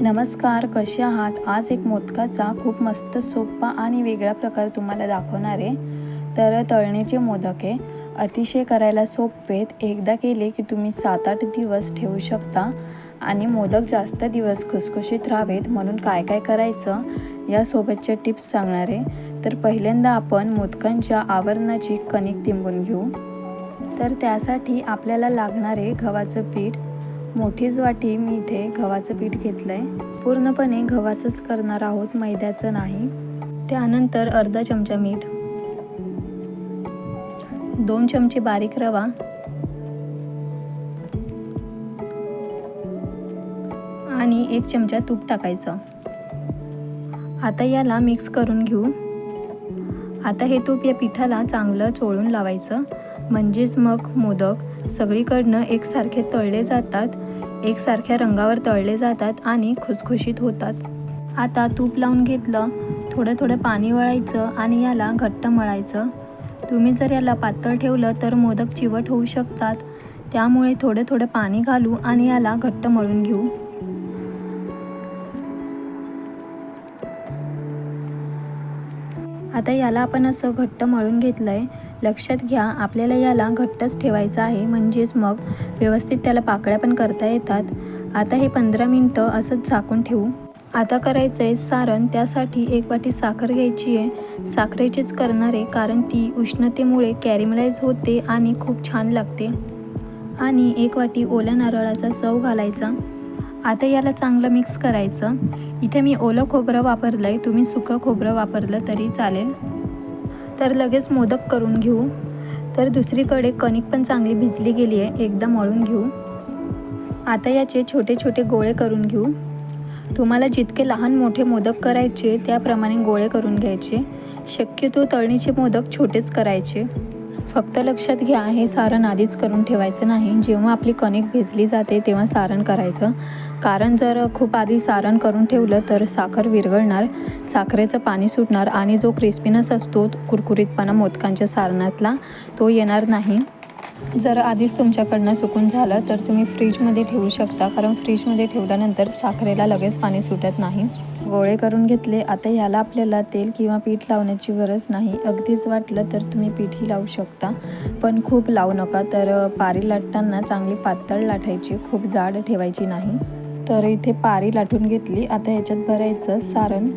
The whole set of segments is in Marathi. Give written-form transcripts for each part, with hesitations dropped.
नमस्कार, कसे आहात? आज एक मोदकाचा खूप मस्त सोपा आणि वेगळा प्रकार तुम्हाला दाखवणार आहे. तर तळणीचे मोदक आहे. अतिशय करायला सोपे आहेत. एकदा केले की तुम्ही 7-8 दिवस ठेवू शकता आणि मोदक जास्त दिवस खुसखुशीत राहावेत म्हणून काय काय करायचं यासोबतच्या टिप्स सांगणार आहे. तर पहिल्यांदा आपण मोदकांच्या आवरणाची कणिक तिंबून घेऊ. तर त्यासाठी आपल्याला लागणारे गव्हाचं पीठ. मोठीच वाटी मी इथे गव्हाचं पीठ घेतलं आहे. पूर्णपणे गव्हाचंच करणार आहोत, मैद्याचं नाही. त्यानंतर अर्धा चमचा मीठ, 2 चमचे बारीक रवा आणि 1 चमचा तूप टाकायचं. आता याला मिक्स करून घेऊ. आता हे तूप या पिठाला चांगलं चोळून लावायचं, म्हणजेच मग मोदक सगळीकडनं एकसारखे तळले जातात, एकसारख्या रंगावर तळले जातात आणि खुसखुशीत होतात. आता तूप लावून घेतलं, थोडं थोडं पाणी वळायचं आणि याला घट्ट मळायचं. तुम्ही जर याला पातळ ठेवलं तर मोदक चिवट होऊ शकतात, त्यामुळे थोडं थोडं पाणी घालू आणि याला घट्ट मळून घेऊ. आता याला आपण असं घट्ट मळून घेतलं आहे. लक्षात घ्या, आपल्याला याला घट्टच ठेवायचं आहे, म्हणजेच मग व्यवस्थित त्याला पाकळ्या पण करता येतात. आता हे 15 मिनटं असंच झाकून ठेवू. आता करायचं आहे सारण. त्यासाठी 1 वाटी साखर घ्यायची आहे. साखरेचीच करणार आहे, कारण ती उष्णतेमुळे कॅरेमलाइज होते आणि खूप छान लागते. आणि 1 वाटी ओल्या नारळाचा चव घालायचा. आता याला चांगलं मिक्स करायचं. इथे मी ओलं खोबरं वापरलं आहे, तुम्ही सुकं खोबरं वापरलं तरी चालेल. तर लगेच मोदक करून घेऊ. तर दुसरीकडे कणिक पण चांगली भिजली गेली आहे, एकदा मळून घेऊ. आता याचे छोटे छोटे गोळे करून घेऊ. तुम्हाला जितके लहान मोठे मोदक करायचे त्याप्रमाणे गोळे करून घ्यायचे. शक्यतो तळणीचे मोदक छोटेच करायचे. फक्त लक्षात घ्या, हे सारण आधीच करून ठेवायचं नाही. जेव्हा आपली कणिक भिजली जाते तेव्हा सारण करायचं, कारण जर खूप आधी सारण करून ठेवलं तर साखर विरघळणार, साखरेचं पाणी सुटणार आणि जो क्रिस्पीनेस असतो, कुरकुरीतपणा मोदकांच्या सारणातला, तो येणार नाही. जर आधीच तुमच्याकडनं चुकून झालं तर तुम्ही फ्रीजमध्ये ठेवू शकता, कारण फ्रीजमध्ये ठेवल्यानंतर साखरेला लगेच पाणी सुटत नाही. गोळे करून घेतले. आता याला आपल्याला तेल किंवा पीठ लावण्याची गरज नाही. अगदीच वाटलं तर तुम्ही पीठही लावू शकता, पण खूप लावू नका. तर पारी लाटताना चांगली पातळ लाटायची, खूप जाड ठेवायची नाही. तर इथे पारी लाटून घेतली. आता याच्यात भरायचं सारण.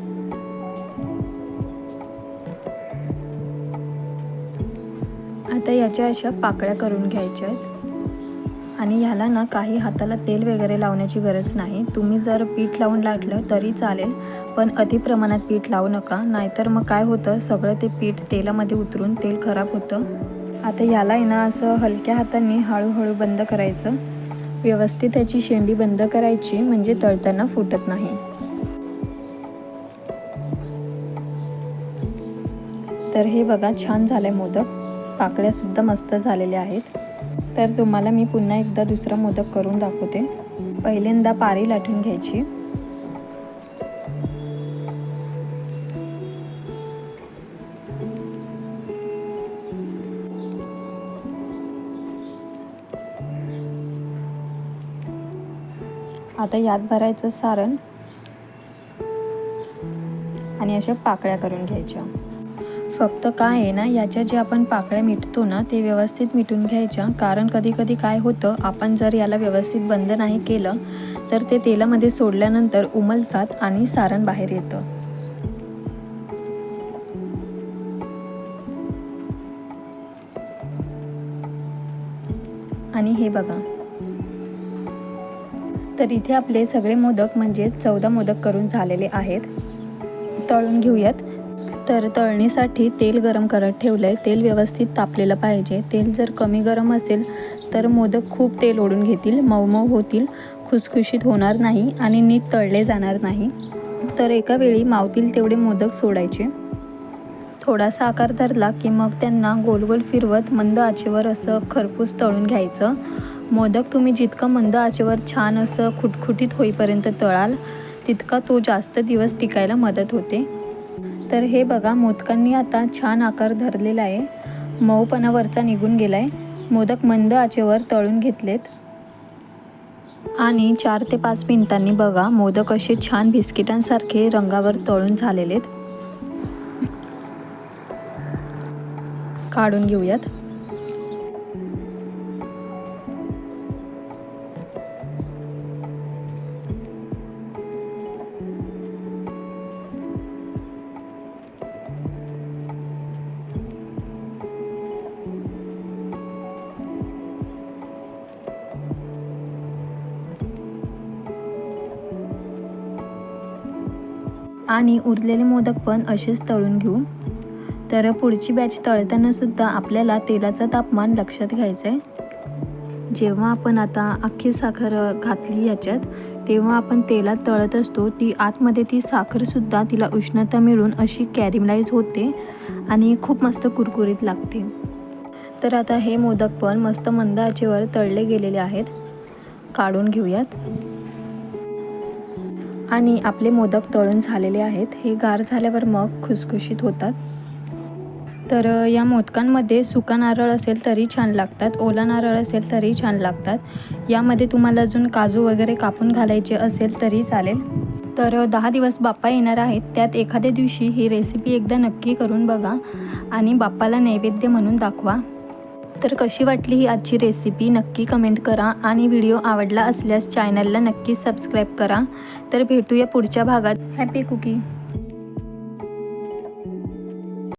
आता याच्या अशा पाकळ्या करून घ्यायच्या आहेत. आणि ह्याला ना काही हाताला तेल वगैरे लावण्याची गरज नाही. तुम्ही जर पीठ लावून लाटलं तरी चालेल, पण अति प्रमाणात पीठ लावू नका, नाहीतर मग काय होतं, सगळं ते पीठ तेलामध्ये उतरून तेल खराब होतं. आता याला आहे ना असं हलक्या हाताने हळूहळू बंद करायचं. व्यवस्थित त्याची शेंडी बंद करायची, म्हणजे तळताना फुटत नाही. तर हे बघा, छान झालंय मोदक. पाकळ्यासुद्धा मस्त झालेल्या आहेत. तर तुम्हाला मी पुन्हा एकदा दुसरा मोदक करून दाखवते. पहिल्यांदा पारी लाटून घ्यायची. आता यात भरायचं सारण आणि अशा पाकळ्या करून घ्यायच्या. फक्त काय आहे ना, याच्या जे आपण पाकळ्या मिटतो ना, ते व्यवस्थित मिटून घ्यायच्या, कारण कधी कधी काय होतं, आपण जर याला व्यवस्थित बंद नाही केलं तर ते तेलामध्ये सोडल्यानंतर उमलतात आणि सारण बाहेर येतं. आणि हे बघा, तर इथे आपले सगळे मोदक म्हणजे 14 मोदक करून झालेले आहेत. तळून घेऊयात. तर तळणीसाठी तेल गरम करत ठेवलं आहे. तेल व्यवस्थित तापलेलं पाहिजे. तेल जर कमी गरम असेल तर मोदक खूप तेल ओढून घेतील, मऊ होतील, खुसखुशीत होणार नाही आणि नीट तळले जाणार नाही. तर एका वेळी मावतील तेवढे मोदक सोडायचे. थोडासा आकार धरला की मग त्यांना गोल गोल फिरवत मंद आचेवर असं खरपूस तळून घ्यायचं. मोदक तुम्ही जितकं मंद आचेवर छान असं खुटखुटीत होईपर्यंत तळाल, तितका तो जास्त दिवस टिकायला मदत होते. तर हे बघा, मोदकांनी आता छान आकार धरलेला आहे, मऊपणा वरचा निघून गेला आहे. मोदक मंद आचेवर तळून घेतलेत. आणि 4 ते 5 मिनिटांनी बघा मोदक असे छान बिस्किटांसारखे रंगावर तळून झालेलेत. काढून घेऊयात. आणि उरलेले मोदक पण असेच तळून घेऊ. तर पुढची बॅच तळताना सुद्धा आपल्याला तेलाचं तापमान लक्षात घ्यायचं आहे. जेव्हा आपण आता अख्खी साखर घातली याच्यात, तेव्हा आपण तेलात तळत असतो ती आतमध्ये ती साखरसुद्धा तिला उष्णता मिळून अशी कॅरमलाइज होते आणि खूप मस्त कुरकुरीत लागते. तर आता हे मोदक पण मस्त मंद आचेवर तळले गेलेले आहेत. काढून घेऊयात. आणि आपले मोदक तळून झालेले आहेत. हे गार झाल्यावर मग खुसखुशीत होतात. तर या मोदकांमध्ये सुका नारळ असेल तरी छान लागतात, ओला नारळ असेल तरी छान लागतात. यामध्ये तुम्हाला अजून काजू वगैरे कापून घालायचे असेल तरी चालेल. तर 10 दिवस बाप्पा येणार आहेत, त्यात एखाद्या दिवशी ही रेसिपी एकदा नक्की करून बघा आणि बाप्पाला नैवेद्य म्हणून दाखवा. तर कशी वाटली ही आजची रेसिपी नक्की कमेंट करा आणि व्हिडिओ आवडला असल्यास चॅनलला नक्की सबस्क्राईब करा. तर भेटूया पुढच्या भागात. Happy cooking.